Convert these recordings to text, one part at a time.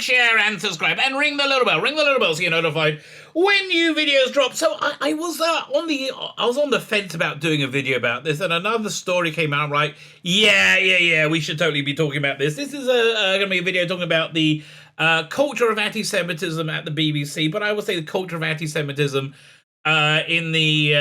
share, and subscribe, and ring the little bell. Ring the little bell so you're notified when new videos drop. So I was on the fence about doing a video about this, and another story came out. Right? Yeah. We should totally be talking about this. This is going to be a video talking about the culture of anti-Semitism at the BBC, but I would say the culture of anti-Semitism in the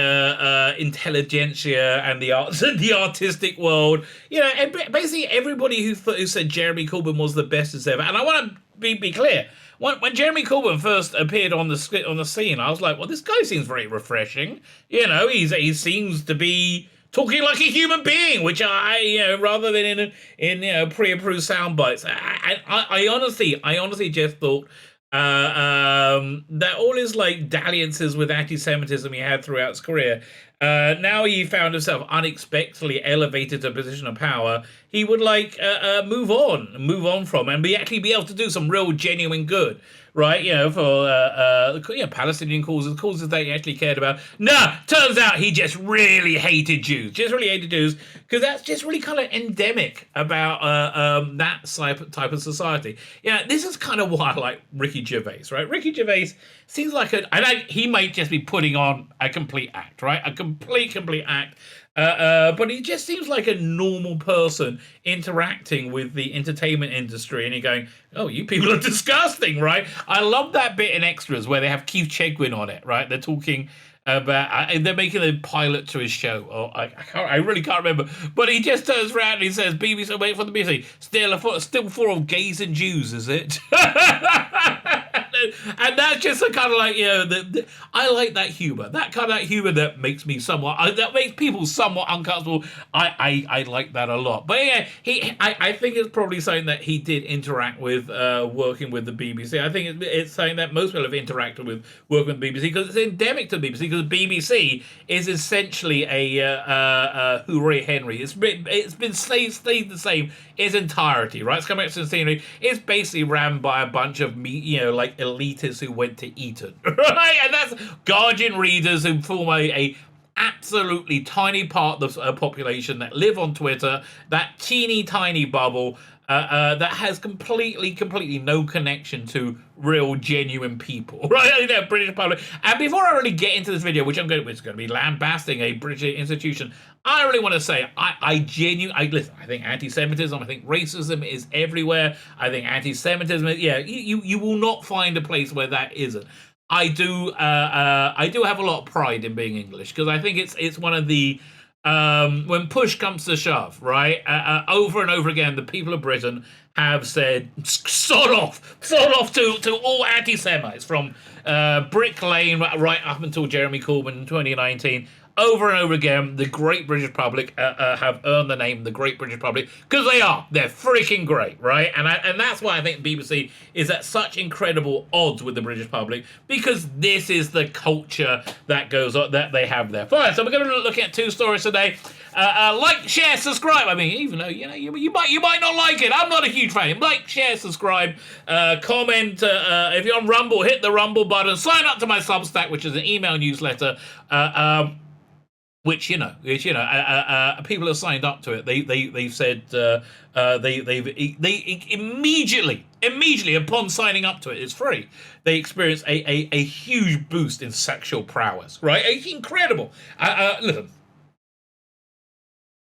intelligentsia and the arts and the artistic world. You know, and basically everybody who said Jeremy Corbyn was the best as ever. And I want to be clear. When Jeremy Corbyn first appeared on the scene, I was like, well, this guy seems very refreshing. You know, he seems to be talking like a human being, which rather than in pre-approved sound bites. I honestly just thought that all his like dalliances with anti-Semitism he had throughout his career, now he found himself unexpectedly elevated to a position of power, he would move on from and be able to do some real genuine good, right? You know, for Palestinian causes that he actually cared about. Nah, turns out he just really hated Jews, because that's just really kind of endemic about that type of society. Yeah, this is kind of why I like Ricky Gervais, right? Ricky Gervais seems like he might just be putting on a complete act, right? A complete act. But he just seems like a normal person interacting with the entertainment industry, and you're going, oh, you people are disgusting, right? I love that bit in Extras where they have Keith Chegwin on it, right? They're talking about, they're making a pilot to his show. Oh, I really can't remember. But he just turns around and he says, BBC, wait for the BBC, still full of gays and Jews, is it? And that's just a kind of like, I like that humor. That kind of humor that makes me that makes people somewhat uncomfortable. I like that a lot. But yeah, I think it's probably something that he did interact with working with the BBC. I think it's something that most people have interacted with working with the BBC, because it's endemic to the BBC, because the BBC is essentially a Hooray Henry. It's been stayed the same its entirety, right? It's coming up to the scenery. It's basically ran by a bunch of elitists who went to Eton, right? And that's Guardian readers who form a absolutely tiny part of the population that live on Twitter, that teeny tiny bubble that has completely no connection to real genuine people, right? British public. And before I really get into this video, which is going to be lambasting a British institution, I really want to say listen. I think anti-Semitism, I think racism is everywhere. I think anti-Semitism, you will not find a place where that isn't. I do have a lot of pride in being English, because I think it's one of the when push comes to shove, right? Over and over again, the people of Britain have said, sod off to all anti-Semites, from Brick Lane right up until Jeremy Corbyn in 2019. Over and over again, the Great British Public have earned the name the Great British Public, because they're freaking great, right? And that's why I think BBC is at such incredible odds with the British public, because this is the culture that goes on, that they have there. Fine, so we're going to look at two stories today. Like, share, subscribe. I mean, even though you might not like it, I'm not a huge fan. Like, share, subscribe, comment. If you're on Rumble, hit the Rumble button. Sign up to my Substack, which is an email newsletter. Which people have signed up to it. They've said they immediately upon signing up to it, it's free. They experience a huge boost in sexual prowess. Right, it's incredible. Listen.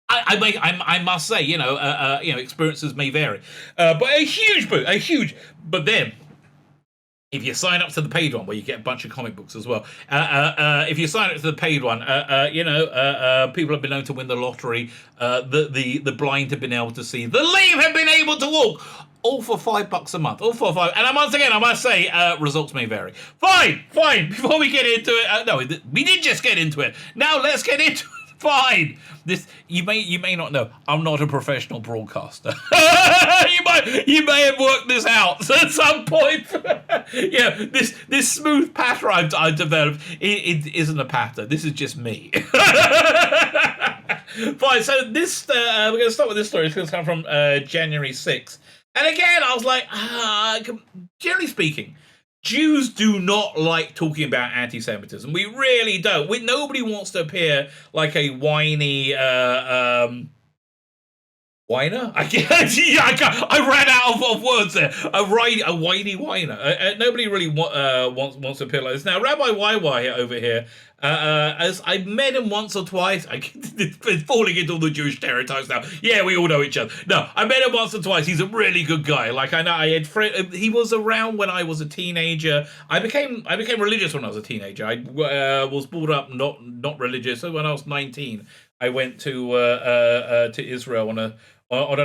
I must say, experiences may vary, but a huge boost, But then, if you sign up to the paid one, where you get a bunch of comic books as well, if you sign up to the paid one, people have been known to win the lottery. The blind have been able to see. The lame have been able to walk. All for $5 a month. All for $5. And once again, I must say, results may vary. Fine. Before we get into it, we did just get into it. Now let's get into it. Fine. This you may not know. I'm not a professional broadcaster. you may have worked this out at some point. This smooth patter I've developed, it isn't a patter. This is just me. Fine. So this we're going to start with this story. It's going to come from January 6th. And again, I was like, generally speaking, Jews do not like talking about anti-Semitism. We really don't. Nobody wants to appear like a whiny, Whiner? I can't. Yeah, I ran out of words there. A whiny whiner. Nobody really wants to appear like this. Now, Rabbi YY over here, as I met him once or twice. It's falling into all the Jewish stereotypes now. Yeah, we all know each other. No, I met him once or twice. He's a really good guy. Like, I know I had he was around when I was a teenager. I became religious when I was a teenager. I was brought up not religious. So when I was 19, I went to Israel on an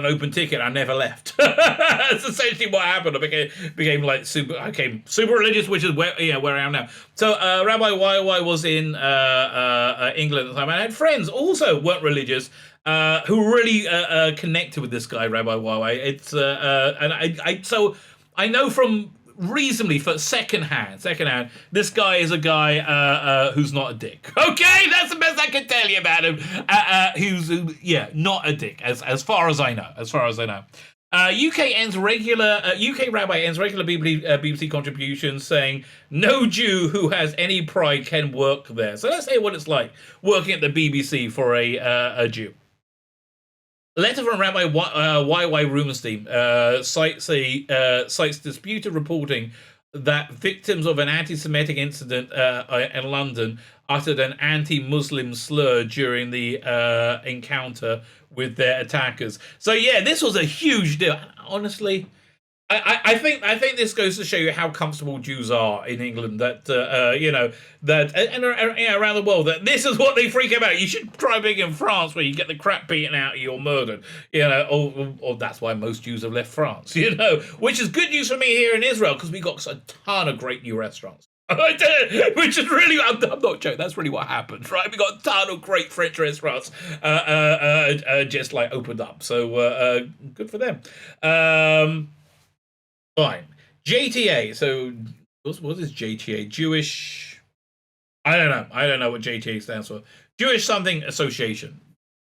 open ticket. I never left. That's essentially what happened. I became like I became super religious, which is where I am now. So Rabbi YY was in England at the time. I had friends also weren't religious who really connected with this guy, Rabbi YY. It's and so I know from reasonably for secondhand, this guy is a guy who's not a dick. Okay, that's the best I can tell you about him. Who's not a dick, as far as I know. UK rabbi ends regular BBC contributions saying no Jew who has any pride can work there. So let's hear what it's like working at the BBC for a Jew. Letter from Rabbi Y.Y. Rubenstein cites disputed reporting that victims of an anti-Semitic incident in London uttered an anti-Muslim slur during the encounter with their attackers. So yeah, this was a huge deal. Honestly, I think this goes to show you how comfortable Jews are in England. That around the world, that this is what they freak about. You should try being in France, where you get the crap beaten out of you or murdered. Or that's why most Jews have left France. Which is good news for me here in Israel, because we got a ton of great new restaurants. Which is really, I'm not joking, that's really what happened, right? We got a ton of great French restaurants just like opened up. So good for them. Fine. JTA. So what is JTA? Jewish. I don't know what JTA stands for. Jewish something association.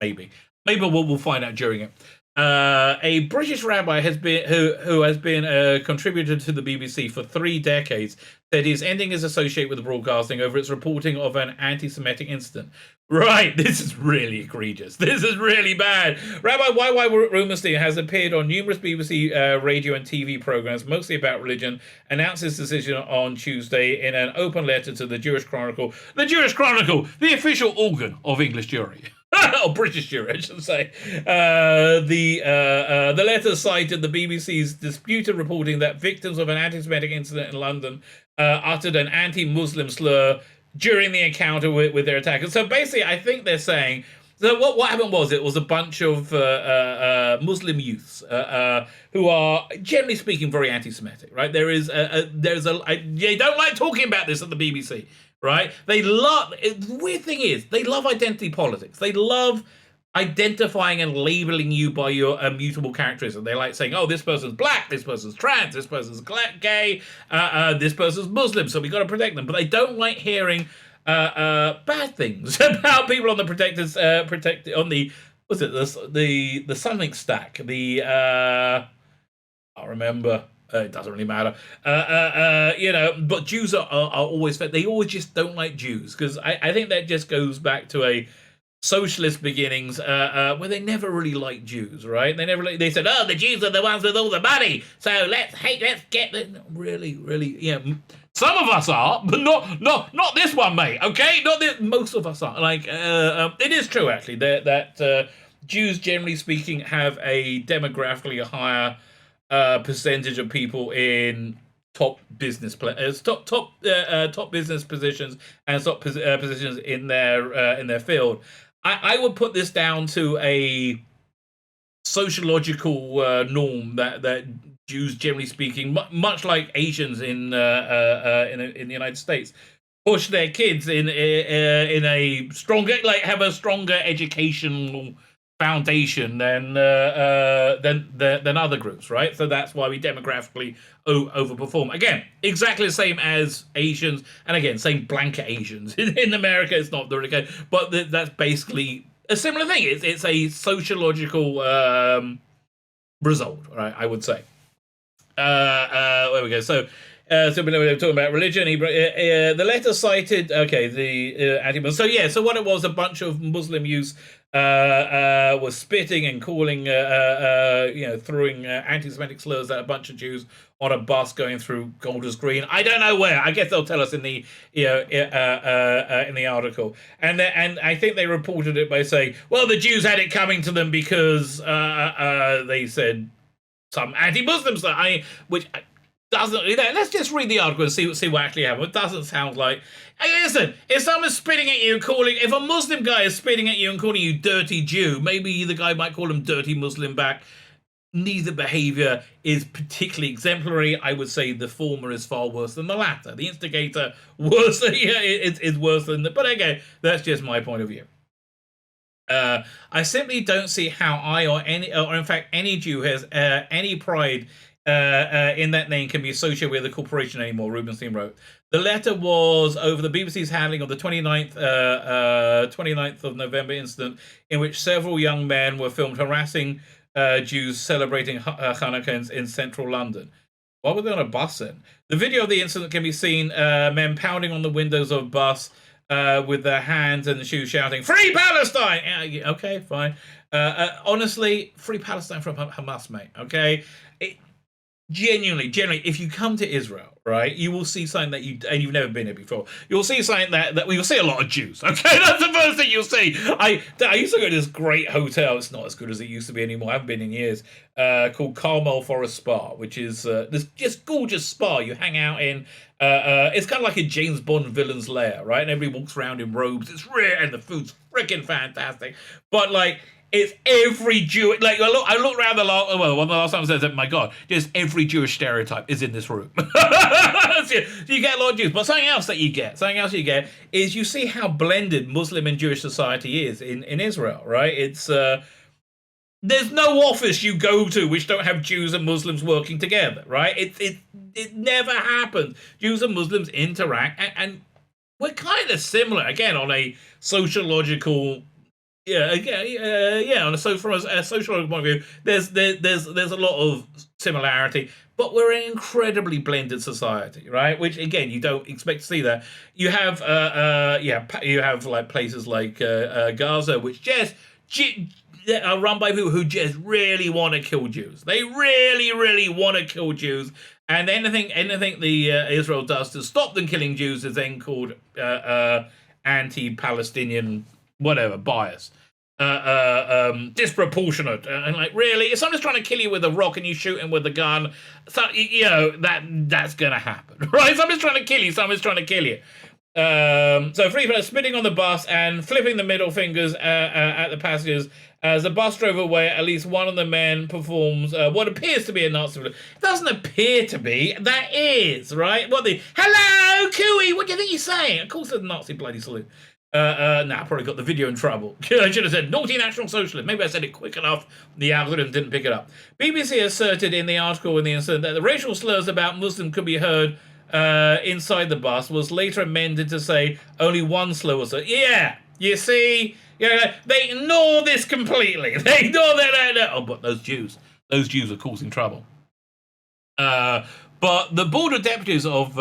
Maybe we'll find out during it. A British rabbi who has been a contributor to the BBC for 3 decades said he's ending his associate with the broadcasting over its reporting of an anti-Semitic incident. Right, this is really egregious. This is really bad. Rabbi Y.Y. Rubenstein has appeared on numerous BBC radio and TV programs, mostly about religion, announced his decision on Tuesday in an open letter to the Jewish Chronicle. The Jewish Chronicle, the official organ of English Jewry. Or British Jewry, I should say. The letter cited the BBC's disputed reporting that victims of an anti-Semitic incident in London uttered an anti-Muslim slur during the encounter with their attackers. So basically, I think they're saying, so what happened was, it was a bunch of Muslim youths who are, generally speaking, very anti-Semitic, right? They don't like talking about this at the BBC, right? The weird thing is, they love identity politics. They love identifying and labeling you by your immutable characteristics. They like saying, oh, this person's black, this person's trans, this person's gay, this person's Muslim, so we got to protect them. But they don't like hearing bad things about people on the on the something stack. I remember. It doesn't really matter. But Jews are always, they always just don't like Jews, because I think that just goes back to a socialist beginnings where they never really liked Jews, right? They said, oh, the Jews are the ones with all the money, so let's get them. Really, some of us are, but not this one, mate. Okay, not this. Most of us are. Like, it is true actually that Jews, generally speaking, have a demographically higher percentage of people in top business top business positions and top positions in their field. I would put this down to a sociological norm that Jews, generally speaking, much like Asians in the United States, push their kids in a stronger, have a stronger educational foundation than other groups, right? So that's why we demographically overperform. Again, exactly the same as Asians, and again, same blanket Asians in America. It's not the really good, but that's basically a similar thing. It's a sociological result, right? I would say. There we go. So we're talking about religion. The letter cited, the anti-Muslim. So what it was, a bunch of Muslim youths was spitting and calling, throwing anti-Semitic slurs at a bunch of Jews on a bus going through Golders Green. I don't know where. I guess they'll tell us in the in the article. And I think they reported it by saying, well, the Jews had it coming to them because they said some anti-Muslim stuff. Which doesn't. Let's just read the article and see what actually happened. It doesn't sound like. Hey, listen, if someone's spitting at you, if a Muslim guy is spitting at you and calling you dirty Jew, maybe the guy might call him dirty Muslim back. Neither behavior is particularly exemplary. I would say the former is far worse than the latter. The instigator is worse than but again, that's just my point of view. I simply don't see how I or in fact any Jew has any pride in that name can be associated with the corporation anymore, Rubenstein wrote. The letter was over the BBC's handling of the 29th of November incident in which several young men were filmed harassing Jews celebrating Hanukkah in central London. Why were they on a bus then? The video of the incident can be seen men pounding on the windows of a bus with their hands and shoes shouting, "Free Palestine!" Okay, fine. Honestly, free Palestine from Hamas, mate, okay? Genuinely, if you come to Israel, right, you will see something that you've never been here before. You'll see something that you'll see a lot of Jews. Okay, that's the first thing you'll see. I used to go to this great hotel. It's not as good as it used to be anymore. I haven't been in years. Called Carmel Forest Spa, which is this just gorgeous spa you hang out in. It's kind of like a James Bond villain's lair, right? And everybody walks around in robes. It's rare, and the food's freaking fantastic. But like. It's every Jew. Like I look around one of the last times I said, my God, just every Jewish stereotype is in this room. So you get a lot of Jews, but something else you get is you see how blended Muslim and Jewish society is in Israel, right? It's there's no office you go to which don't have Jews and Muslims working together, right? It never happens. Jews and Muslims interact, and we're kind of similar again on a sociological. On from a social point of view, there's a lot of similarity, but we're an incredibly blended society, right? Which again, you don't expect to see that. You have you have like places like Gaza, which just are run by people who just really want to kill Jews. They really want to kill Jews, and anything the Israel does to stop them killing Jews is then called anti-Palestinian. Whatever, bias, disproportionate, and like really, if someone's trying to kill you with a rock and you shoot him with a gun, so that's gonna happen, right? Someone's trying to kill you. So free spitting on the bus and flipping the middle fingers at the passengers as the bus drove away. At least one of the men performs what appears to be a Nazi salute. It doesn't appear to be. That is right. Hello, Cooey. What do you think he's saying? Of course, it's a Nazi bloody salute. I probably got the video in trouble. I should have said naughty National Socialist. Maybe I said it quick enough. The algorithm didn't pick it up. BBC asserted in the article in the incident that the racial slurs about Muslim could be heard inside the bus was later amended to say only one slur was heard. Yeah, you see, they ignore this completely. They ignore that. Oh, but those Jews are causing trouble. But the Board of Deputies of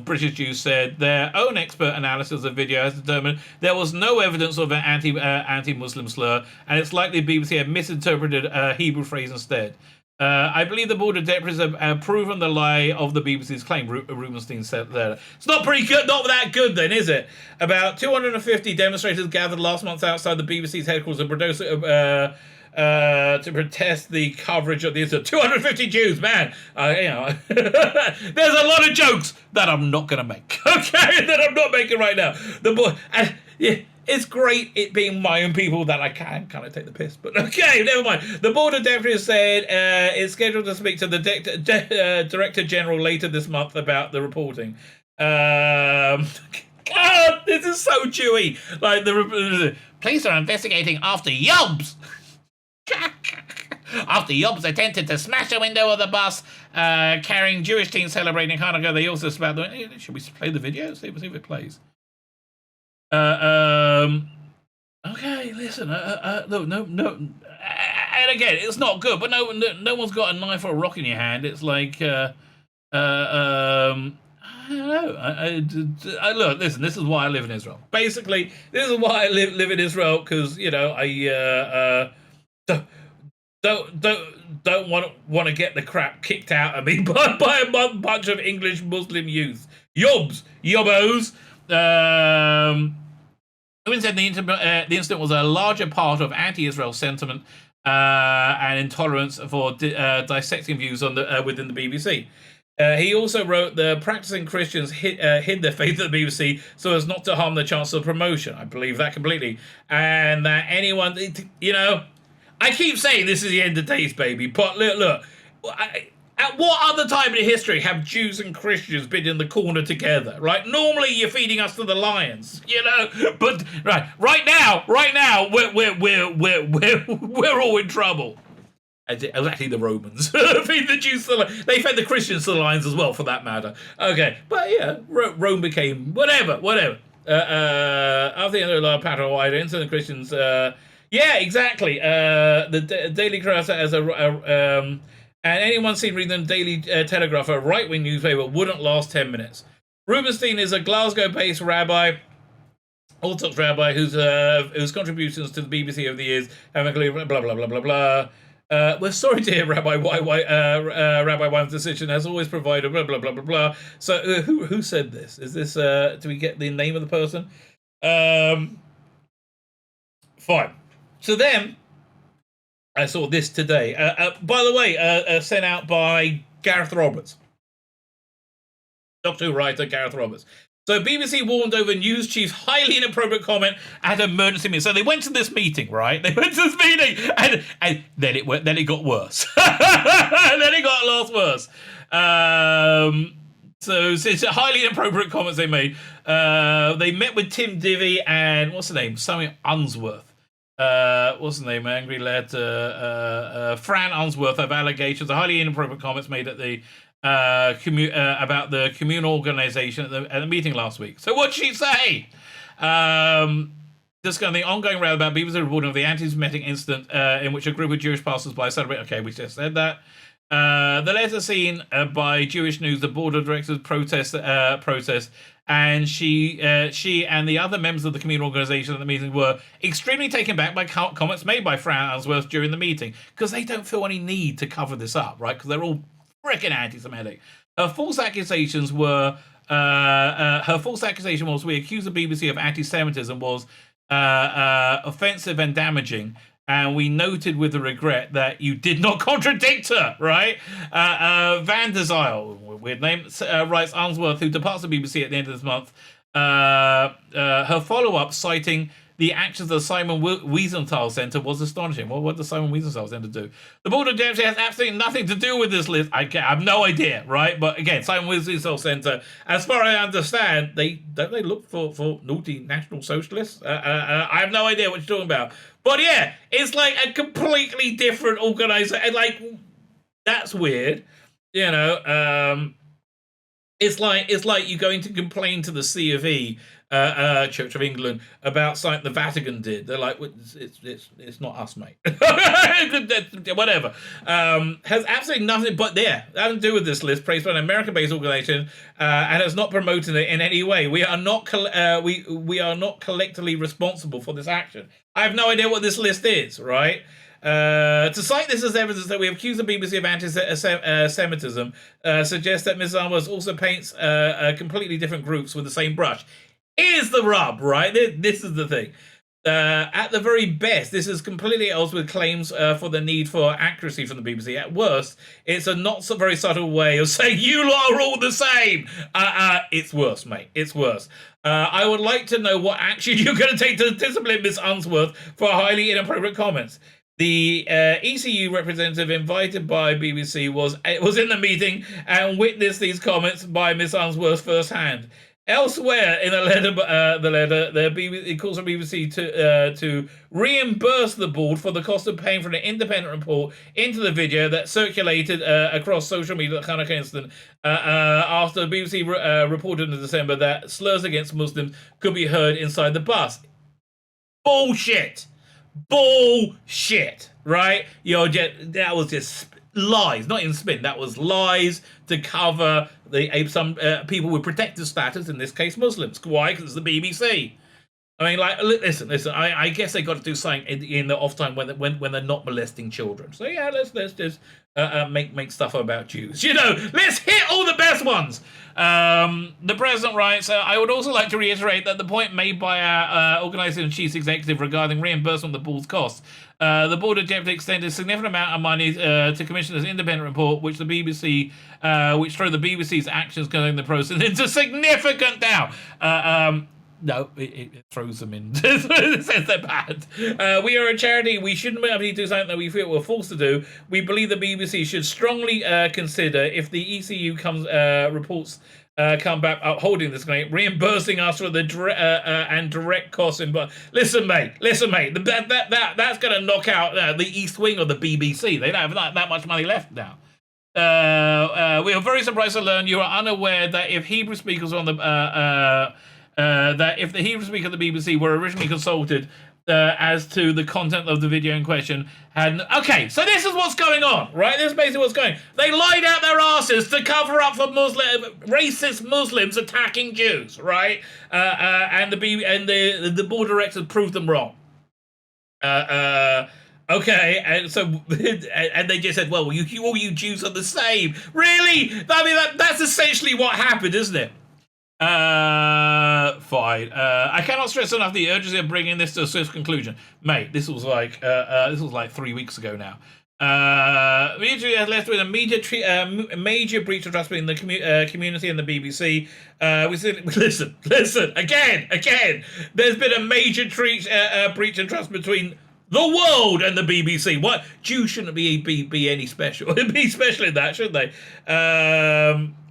British Jews said their own expert analysis of the video has determined there was no evidence of an anti-Muslim slur, and it's likely BBC had misinterpreted a Hebrew phrase instead. I believe the Board of Deputies have proven the lie of the BBC's claim, Rubenstein said there. It's not pretty good, not that good then, is it? About 250 demonstrators gathered last month outside the BBC's headquarters in Bordeaux to protest the coverage of the incident. 250 Jews, man. There's a lot of jokes that I'm not going to make. Okay, that I'm not making right now. It's great it being my own people that I can kind of take the piss, but okay, never mind. The Board of Deputies said it's scheduled to speak to the Director General later this month about the reporting. God, this is so Jewy. Like the police are investigating after Yobs. After Yobs attempted to smash a window of the bus carrying Jewish teens celebrating Hanukkah, they also spat the window. Should we play the video? See if it plays. Okay, listen. No. And again, it's not good, but no one's got a knife or a rock in your hand. It's like, Look, listen. This is why I live in Israel. Basically, this is why I live in Israel because I don't want to get the crap kicked out of me by a bunch of English Muslim youth. Yobbos. Who said the incident was a larger part of anti-Israel sentiment and intolerance for dissecting views on within the BBC. He also wrote the practicing Christians hid their faith at the BBC so as not to harm their chance of promotion. I believe that completely. And that anyone, I keep saying this is the end of days, baby, but look at what other time in history have Jews and Christians been in the corner together, right? Normally you're feeding us to the lions, but right now, we're all in trouble. It was actually the Romans. Feed the Jews to the, they fed the Christians to the lions as well, for that matter. Okay, but yeah, Rome became whatever. After the end of the pattern, wider into the Christians. Yeah, exactly. The Daily Cross as and anyone seen reading the Daily Telegraph, a right-wing newspaper, wouldn't last 10 minutes. Rubenstein is a Glasgow-based rabbi, Orthodox rabbi, whose contributions to the BBC over the years have included blah blah blah blah blah. We're sorry to hear Rabbi Wine's decision has always provided blah blah blah blah blah. So who said this? Is this do we get the name of the person? Fine. So then I saw this today. By the way, sent out by Gareth Roberts, Doctor Who writer Gareth Roberts. So BBC warned over news chief's highly inappropriate comment at an emergency meeting. So they went to this meeting, right? They went to this meeting, and then it got worse. Then it got a lot worse. So it's a highly inappropriate comments they made. They met with Tim Divvy and what's the name? Something Unsworth. What's the name? Angry lad. Fran Unsworth of allegations of highly inappropriate comments made at the about the communal organisation at the meeting last week. So what'd she say? Discussing the ongoing row about BBC reporting of the anti-Semitic incident in which a group of Jewish passers-by celebrate. Okay, we just said that. The letter seen by Jewish News, the board of directors protest, and she and the other members of the communal organisation at the meeting were extremely taken back by comments made by Fran Unsworth during the meeting because they don't feel any need to cover this up, right? Because they're all freaking anti-Semitic. Her false accusation was we accused the BBC of anti-Semitism was offensive and damaging, and we noted with a regret that you did not contradict her, right? Van der Zijl, weird name, writes Unsworth, who departs the BBC at the end of this month. Her follow-up citing the actions of the Simon Wiesenthal Centre was astonishing. Well, what does Simon Wiesenthal Centre do? The Board of Directors has absolutely nothing to do with this list. I have no idea, right? But again, Simon Wiesenthal Centre, as far as I understand, they look for naughty National Socialists. I have no idea what you're talking about. But yeah, it's like a completely different organisation. Like, that's weird. It's like you going to complain to the C of E, Church of England, about something the Vatican did. They're like, it's not us, mate. Whatever. Has absolutely nothing but nothing to do with this list, praised by an American-based organisation, and has not promoted it in any way. We are not collectively responsible for this action. I have no idea what this list is, right? To cite this as evidence that we have accused the BBC of anti-Semitism suggests that Ms. Unsworth also paints completely different groups with the same brush. Here's the rub, right? This is the thing. At the very best, this is completely else with claims for the need for accuracy from the BBC. At worst, it's a not so very subtle way of saying you lot are all the same. It's worse, mate. It's worse. I would like to know what action you're going to take to discipline Ms. Unsworth for highly inappropriate comments. The ECU representative invited by BBC was in the meeting and witnessed these comments by Ms. Unsworth firsthand. Elsewhere in the letter, it calls for BBC to reimburse the board for the cost of paying for an independent report into the video that circulated across social media, the Hanukkah incident, after the BBC reported in December that slurs against Muslims could be heard inside the bus. Bullshit, right? That was just lies, not even spin. That was lies to cover some people with protected status, in this case Muslims. Why? Because it's the BBC. I mean, like, listen. I guess they got to do something in the off time when they're not molesting children. So yeah, let's just make stuff about Jews. Let's hit all the best ones. The president writes, I would also like to reiterate that the point made by our organization chief executive regarding reimbursement of the board's costs. The board objectively extended a significant amount of money to commission this independent report, which threw the BBC's actions concerning the process into significant doubt. No, it throws them in. It says they're bad. We are a charity. We shouldn't be able to do something that we feel we're forced to do. We believe the BBC should strongly consider, if the ECU reports come back upholding this claim, reimbursing us for the direct costs. Listen, mate. That's going to knock out the East Wing of the BBC. They don't have that much money left now. We are very surprised to learn you are unaware that if Hebrew speakers on the if the Hebrew speakers of the BBC were originally consulted as to the content of the video in question, okay, so this is what's going on, right? This is basically what's going on. They lied out their asses to cover up for racist Muslims attacking Jews, right? And the board of directors proved them wrong. Okay, and so and they just said, well, all you Jews are the same. Really? I mean, that's essentially what happened, isn't it? Fine. I cannot stress enough the urgency of bringing this to a swift conclusion, mate. This was like 3 weeks ago now. Immediately has left with a major breach of trust between the community and the BBC. Listen again. There's been a major breach of trust between the world and the BBC. What? Jews shouldn't be any special. Be special in that, shouldn't they?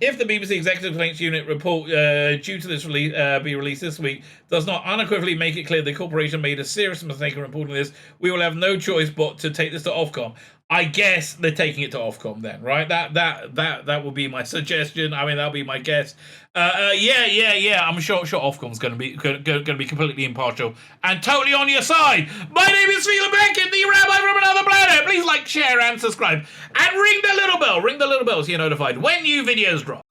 If the BBC Executive Complaints Unit report due to this be released this week does not unequivocally make it clear the corporation made a serious mistake in reporting this, we will have no choice but to take this to Ofcom. I guess they're taking it to Ofcom then, right? That would be my suggestion. I mean, that'll be my guess. Yeah. I'm sure Ofcom's going to be completely impartial and totally on your side. My name is Tzvi Lebetkin, the Rabbi from another planet. Please like, share, and subscribe, and ring the little bell. Ring the little bell so you're notified when new videos drop.